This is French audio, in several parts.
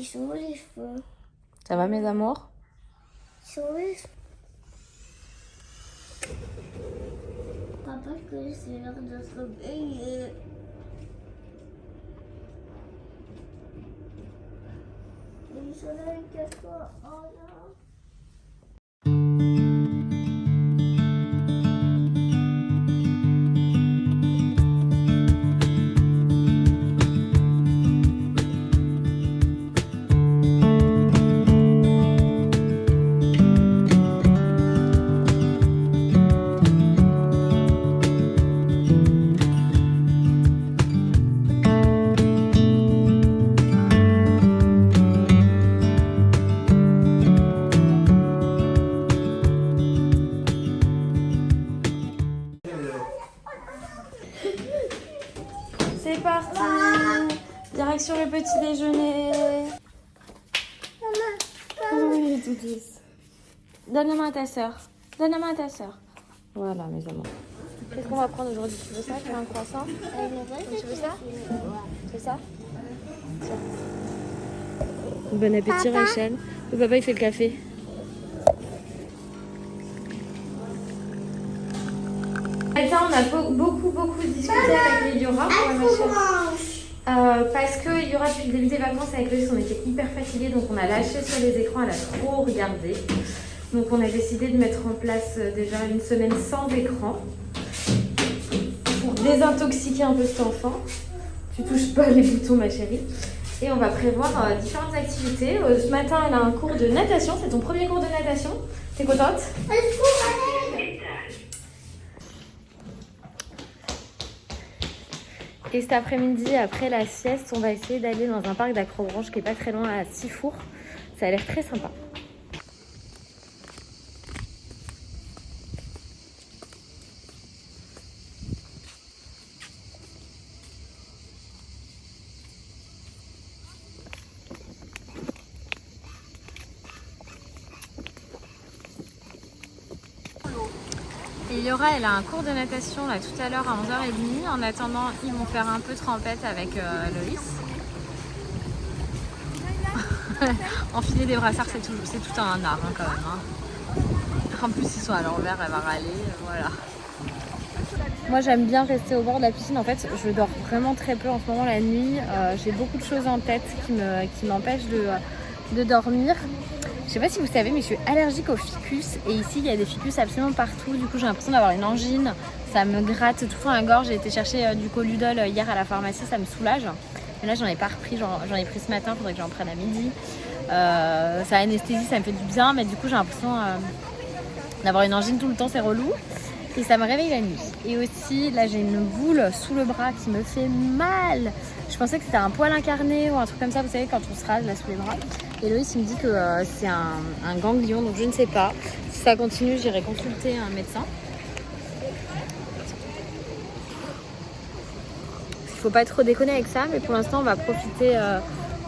Ils sont où les cheveux? Ça va mes amours? Ils sont où les cheveux? Papa, que c'est l'heure de se réveiller. Le soleil cache-toi. Oh non. C'est parti. Direction le petit déjeuner. Oui, tout douce. Donne la main à ta soeur. Donne la main à ta soeur. Voilà mes amours. Qu'est-ce qu'on va prendre aujourd'hui? Tu veux ça? Tu veux un croissant? Tu veux ça? Tu veux ça? Tiens. Bon appétit Rachel. Le papa il fait le café. Ça, on a beaucoup discuté avec Eliora pour ma chérie. Parce que Eliora, depuis le début des vacances avec Loïs, on était hyper fatigués, donc on a lâché sur les écrans, elle a trop regardé. Donc on a décidé de mettre en place déjà une semaine sans écran pour désintoxiquer un peu cet enfant. Tu touches pas les boutons ma chérie. Et on va prévoir différentes activités. Ce matin, elle a un cours de natation, c'est ton premier cours de natation. T'es contente? Et cet après-midi, après la sieste, on va essayer d'aller dans un parc d'Acrobranche qui est pas très loin à Sifour. Ça a l'air très sympa. Eliora, elle a un cours de natation là tout à l'heure à 11h30. En attendant, ils vont faire un peu trempette avec Loïs. Enfiler des brassards, c'est tout un art hein, quand même. Hein. En plus, ils sont à l'envers, elle va râler. Voilà. Moi, j'aime bien rester au bord de la piscine. En fait, je dors vraiment très peu en ce moment la nuit. J'ai beaucoup de choses en tête qui m'empêchent de dormir. Je sais pas si vous savez, mais je suis allergique aux ficus. Et ici, il y a des ficus absolument partout. Du coup, j'ai l'impression d'avoir une angine. Ça me gratte tout le temps la gorge. J'ai été chercher du Coludol hier à la pharmacie. Ça me soulage. Mais là, j'en ai pas repris. J'en ai pris ce matin. Il faudrait que j'en prenne à midi. Ça anesthésie, ça me fait du bien. Mais du coup, j'ai l'impression d'avoir une angine tout le temps. C'est relou. Et ça me réveille la nuit. Et aussi, là, j'ai une boule sous le bras qui me fait mal. Je pensais que c'était un poil incarné ou un truc comme ça, vous savez, quand on se rase là sous les bras. Et Loïs, il me dit que c'est un ganglion, donc je ne sais pas. Si ça continue, j'irai consulter un médecin. Il ne faut pas trop déconner avec ça, mais pour l'instant, on va profiter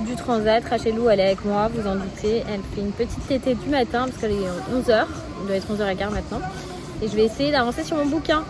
du transat. Rachelou, elle est avec moi, vous en doutez. Elle fait une petite tétée du matin, parce qu'elle est 11h. Il doit être 11h15 maintenant. Et je vais essayer d'avancer sur mon bouquin.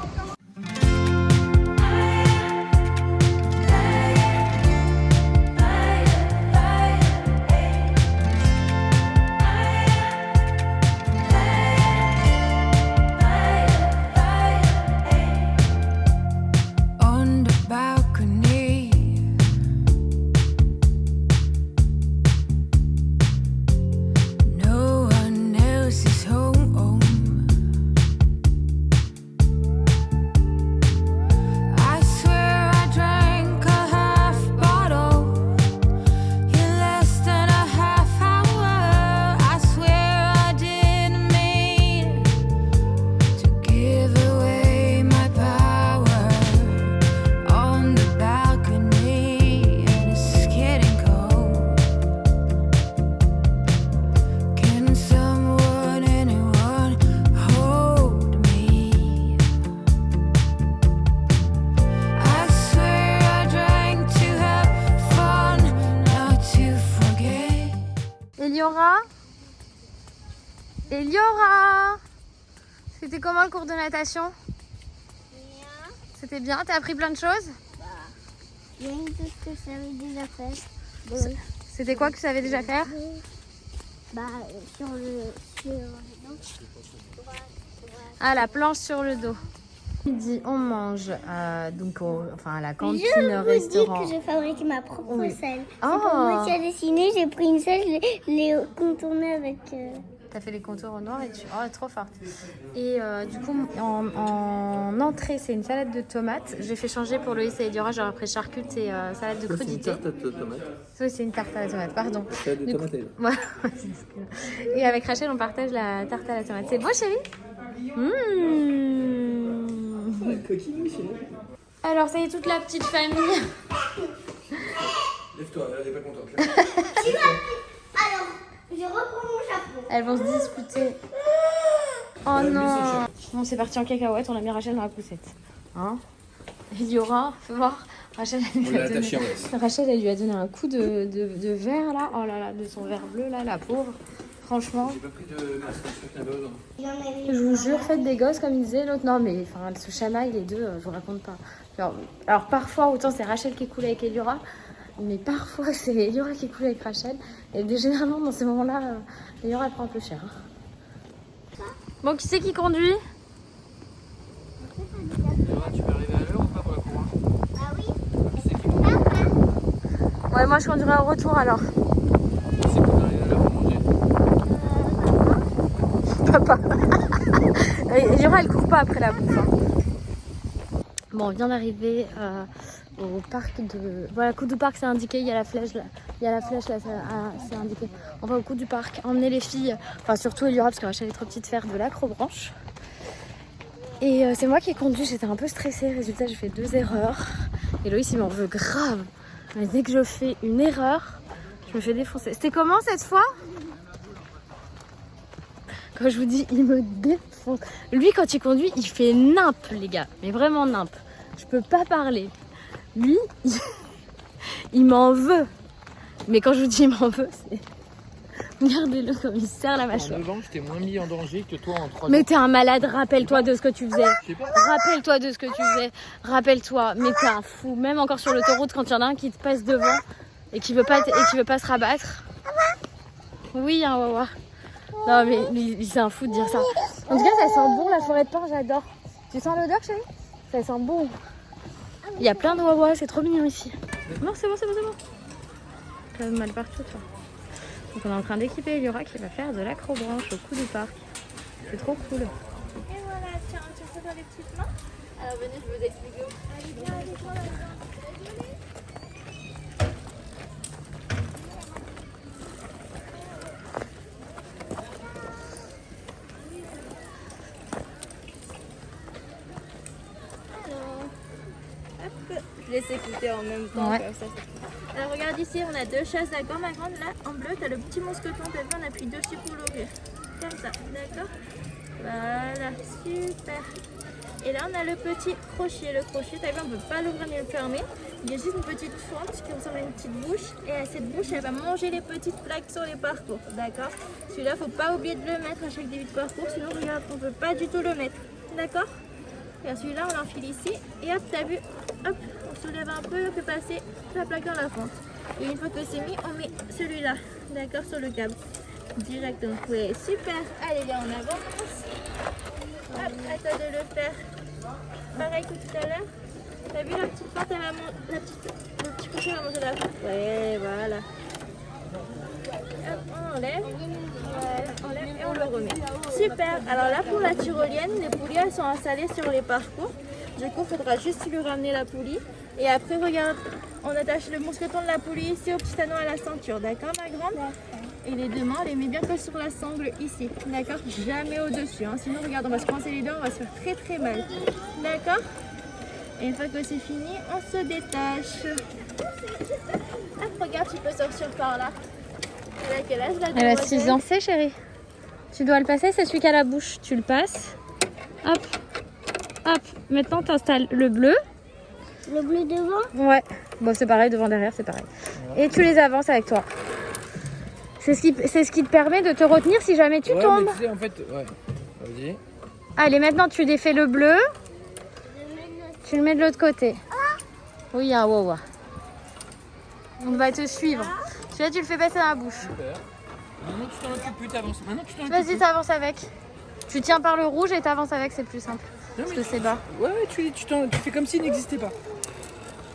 Eliora, c'était comment le cours de natation? Bien. C'était bien, t'as appris plein de choses? Il y a une chose que j'avais déjà fait. Oui. C'était quoi que tu savais déjà faire? Bah, sur le... non. Ah, la planche sur le dos. Midi, on mange donc enfin à la cantine Je vous restaurant. dis que je fabrique ma propre Oui. selle. Oh. C'est pas moi qui a dessiné, j'ai pris une selle, je l'ai contournée avec... T'as fait les contours au noir et tu... Oh, trop forte. Et du coup, en entrée, c'est une salade de tomates. J'ai fait changer pour Loïs et Eliora. J'aurais pris charcute et salade de crudité. C'est une tarte à tomate. Oui, c'est une tarte à la tomate, pardon. Salade de Du coup- tomate, elle. Voilà. Et avec Rachel, on partage la tarte à la tomate. C'est beau, chérie? La coquille, chérie. Alors, ça y est, toute la petite famille. Lève-toi, elle est pas contente. Alors, je reprends mon chapeau. Elles vont se disputer. Oh non. Bon, c'est parti en cacahuète. On a mis Rachel dans la poussette. Hein? Eliora, fais voir. Rachel, elle lui a donné... Rachel, elle lui a donné un coup de verre là. Oh là là, de son verre bleu là, la pauvre. Franchement. J'ai pas pris de masque, je crois qu'il y en a besoin. Je vous jure, faites des gosses comme il disait l'autre. Non, mais enfin, elles se chamaillent les deux, je vous raconte pas. Alors parfois, autant c'est Rachel qui est cool avec Eliora, mais parfois c'est Eliora qui est cool avec Rachel. Et généralement, dans ces moments-là, Eliora elle prend un peu cher. Bon, qui c'est qui conduit? Tu peux arriver à l'heure ou pas pour la cour? Ah oui. Qui c'est qui conduit? Ouais, moi je conduirai au retour alors. Qui c'est qui peut arriver à l'heure pour manger? Papa. Eliora elle court pas après la bouffe. Hein. Bon, on vient d'arriver au parc de... Voilà, coup du parc c'est indiqué, il y a la flèche là. Il y a la flèche là, c'est indiqué. On va au coup du parc, emmener les filles, enfin surtout Eliora parce que Rachel est trop petite, faire de l'acrobranche. Et c'est moi qui ai conduit, j'étais un peu stressée, résultat j'ai fait 2 erreurs. Et Loïs il m'en veut grave. Mais dès que je fais une erreur, je me fais défoncer. C'était comment cette fois? Quand je vous dis, il me défonce. Lui, quand il conduit, il fait nimp, les gars. Mais vraiment nimp. Je peux pas parler. Lui, il m'en veut. Mais quand je vous dis il m'en veut, c'est... Regardez-le comme il serre la En mâchoire. 9 ans, je t'ai moins mis en danger que toi en 3 ans. Mais t'es un malade, rappelle-toi de ce que tu faisais. Je sais pas. Rappelle-toi de ce que tu faisais. Rappelle-toi. Mais t'es un fou. Même encore sur l'autoroute, quand il y en a un qui te passe devant et qui veut pas se rabattre. Oui, un wawa. Non mais c'est un fou de dire ça. En tout cas ça sent bon la forêt de pin, j'adore. Tu sens l'odeur chérie? Ça sent bon. Il y a plein de wawa, c'est trop mignon ici. Non c'est bon, c'est bon, c'est bon. T'as mal partout toi. Donc on est en train d'équiper Eliora qui va faire de l'acrobranche au coup du parc. C'est trop cool. Et voilà, tiens, tu fais dans les petites mains. Alors venez, je vous explique. Allez, viens, allez, prends la main. Je laisse écouter en même temps. Ouais. Comme ça. Alors regarde ici, on a 2 chasses, d'accord ma grande? Là, en bleu, tu as le petit mousqueton, t'as vu, on appuie dessus pour l'ouvrir. Comme ça, d'accord? Voilà, super. Et là, on a le petit crochet. Le crochet, t'as vu, on ne peut pas l'ouvrir ni le fermer. Il y a juste une petite fente qui ressemble à une petite bouche. Et cette bouche, elle va manger les petites plaques sur les parcours, d'accord? Celui-là, faut pas oublier de le mettre à chaque début de parcours, sinon regarde, on ne peut pas du tout le mettre, d'accord? Et celui-là, on l'enfile ici. Et hop, t'as vu, hop, on soulève un peu, on fait passer la plaque dans la fente. Et une fois que c'est mis, on met celui-là, d'accord, sur le câble. Directement. Oui, super. Allez, là, on avance. Hop, à toi de le faire. Pareil que tout à l'heure. T'as vu la petite fente, elle va le petit crochet va manger la fente. Ouais, voilà. Hop, on enlève. Voilà, on enlève et on le remet. Super. Alors là, pour la tyrolienne, les poulies, elles sont installées sur les parcours. Du coup, il faudra juste lui ramener la poulie. Et après, regarde, on attache le mousqueton de la poulie ici au petit anneau à la ceinture. D'accord, ma grande? Et les 2 mains, on les met bien que sur la sangle ici. D'accord? Jamais au-dessus. Hein. Sinon, regarde, on va se coincer les dents, on va se faire très très mal. D'accord? Et une fois que c'est fini, on se détache. Hop, regarde, tu peux sortir par là. Elle a quel âge là? Elle a 6 ans. C'est chérie. Tu dois le passer, c'est celui qui a la bouche. Tu le passes. Hop. Hop. Maintenant, tu installes le bleu. Le bleu devant? Ouais. Bon, c'est pareil, devant, derrière, c'est pareil. Et tu les avances avec toi. C'est ce qui te permet de te retenir si jamais tu tombes. Mais tu sais, en fait, ouais. Vas-y. Allez, maintenant, tu défais le bleu. Tu le mets de l'autre côté. Oui, un wawa. On va te suivre. Tu Celui-là, tu le fais passer dans la bouche. Super. Maintenant tu t'en occupes plus, t'avances. Maintenant tu t'en occupes Vas-y, plus. t'avances avec. Tu tiens par le rouge et t'avances avec, c'est plus simple. Non, Parce mais que c'est bas. Ouais, tu fais comme s'il n'existait pas.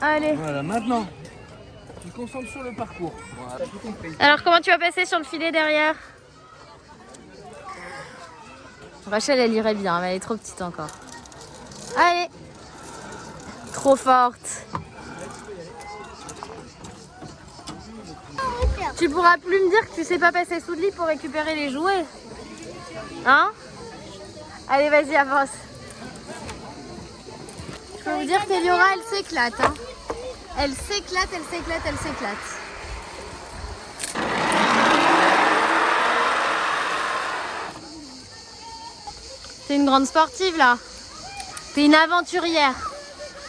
Allez. Voilà, maintenant, tu te concentres sur le parcours. Voilà, t'as tout compris. Alors, comment tu vas passer sur le filet derrière? Rachel, elle irait bien, mais elle est trop petite encore. Allez. Trop forte. Tu pourras plus me dire que tu sais pas passer sous le lit pour récupérer les jouets. Hein? Allez, vas-y, avance. Je peux vous dire qu'Eliora, elle s'éclate. Hein. Elle s'éclate, elle s'éclate, elle s'éclate. T'es une grande sportive, là. T'es une aventurière.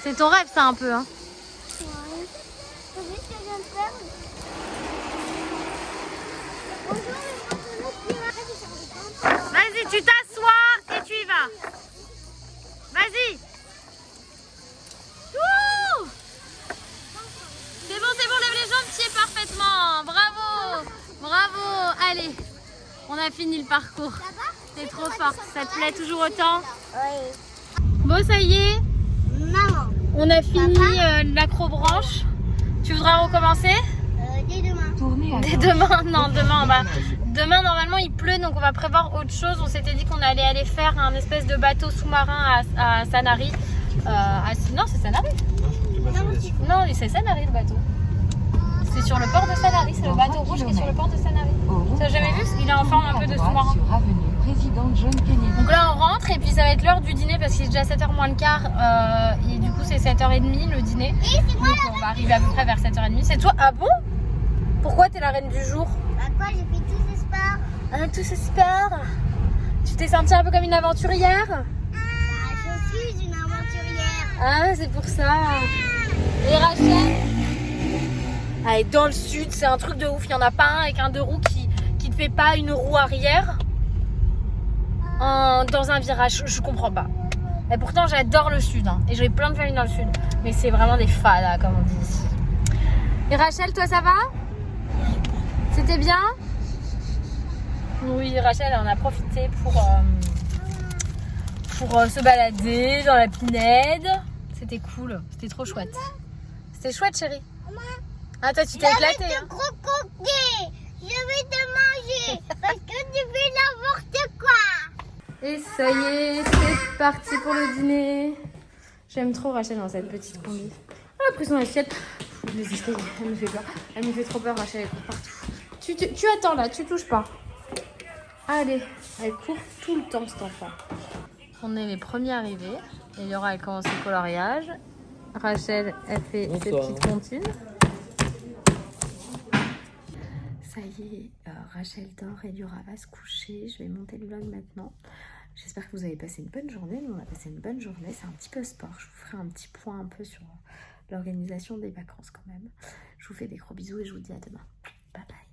C'est ton rêve, ça, un peu. Hein. Ouais. T'as vu ce que je viens de faire? Bonjour, Vas-y, tu t'assois et tu y vas. Vas-y. Ouh. C'est bon, lève les jambes, tu y es parfaitement. Bravo, bravo. Allez, on a fini le parcours. T'es trop forte, ça te plaît toujours autant? Oui. Bon, ça y est, Maman, on a fini l'acrobranche. Tu voudras recommencer? dès demain. Dès demain? Non, demain, demain, normalement, il pleut, donc on va prévoir autre chose. On s'était dit qu'on allait aller faire un espèce de bateau sous-marin à Sanary. Non, c'est Sanary. Non, c'est Sanary le bateau. C'est sur le port de Sanary, c'est le bateau rouge qui est sur le port de Sanary. Tu n'as jamais vu? Il est en forme un peu de sous-marin. Donc là, on rentre et puis ça va être l'heure du dîner parce qu'il est déjà 7h moins le quart. Et du coup, c'est 7h30 le dîner. Donc on va arriver à peu près vers 7h30. C'est toi? Ah bon? Pourquoi t'es la reine du jour? Bah quoi, j'ai fait tous ces sports. Ah, tous ces sports. Tu t'es sentie un peu comme une aventurière? Je suis une aventurière. Ah, c'est pour ça. Et Rachel? Elle est dans le sud, c'est un truc de ouf. Il n'y en a pas un avec un deux roues qui ne fait pas une roue arrière dans un virage. Je comprends pas. Et pourtant, j'adore le sud. Hein, et j'ai plein de familles dans le sud. Mais c'est vraiment des fadas, comme on dit ici. Et Rachel, toi, ça va? C'était bien? Oui, Rachel, on a profité pour se balader dans la Pinède. C'était cool, c'était trop chouette. C'était chouette, chérie. Ah, toi, tu t'es éclatée. J'avais de gros coquets. Je vais te manger parce que tu fais n'importe quoi. Et ça y est, c'est parti pour le dîner. J'aime trop Rachel dans cette petite combi. Elle a pris son assiette. Les escaliers, elle me fait peur. Elle me fait trop peur, Rachel, elle court partout. Tu attends là, tu touches pas. Allez, elle court tout le temps, cet enfant. On est les premiers arrivés. Eliora, elle commence le coloriage. Rachel, elle fait ses petites comptines. Ça y est, Rachel dort, Eliora va se coucher. Je vais monter le vlog maintenant. J'espère que vous avez passé une bonne journée. Nous, on a passé une bonne journée. C'est un petit peu sport. Je vous ferai un petit point un peu sur l'organisation des vacances quand même. Je vous fais des gros bisous et je vous dis à demain. Bye bye.